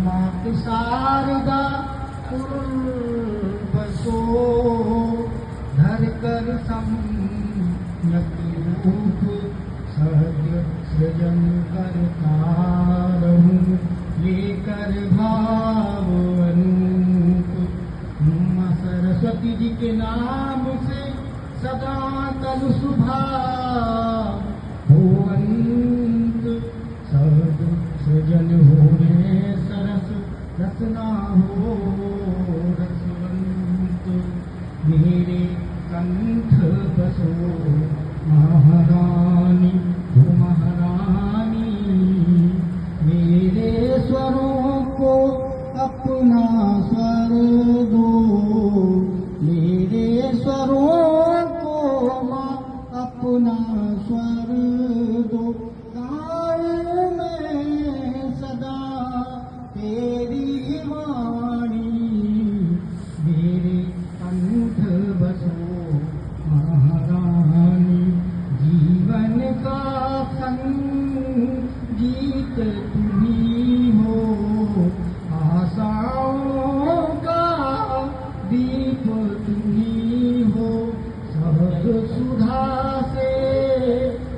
मात शारदा बसो धर कर सम्यक रूप सहज सृजन करता रहूं लेकर भाव अनूप। मां सरस्वती जी के नाम से सदा तनु सुभाव हो अंत सहज सृजन होने सरस रचना हो रसवंत। मेरे कंठ बसो महारानी हो महारानी मेरे स्वरों को अपना स्वर दो मेरे स्वरों को मां अपना स्वर दो। गाऊं मैं सदा तेरी वाणी मेरे कंठ बसो महारानी। जीवन का संगीत तुम्ही हो आशाओं का दीप तुम्ही हो। सहज सुधा से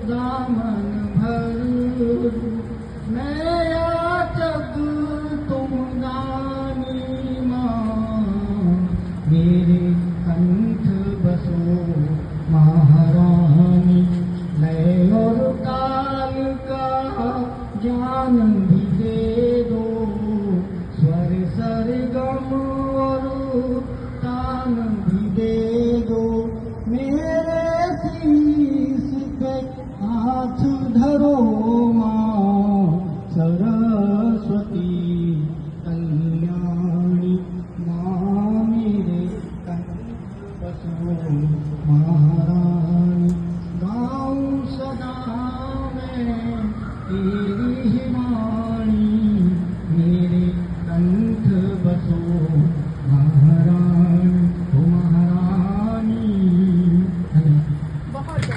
दामन भर मैं याचक तुम दानी मां मेरे कंठ बसो महारानी। लय और ताल का ज्ञान भी दे दो स्वर सरगम और तान भी दे दो। मेरे शीश पे हाथ धरो मां सर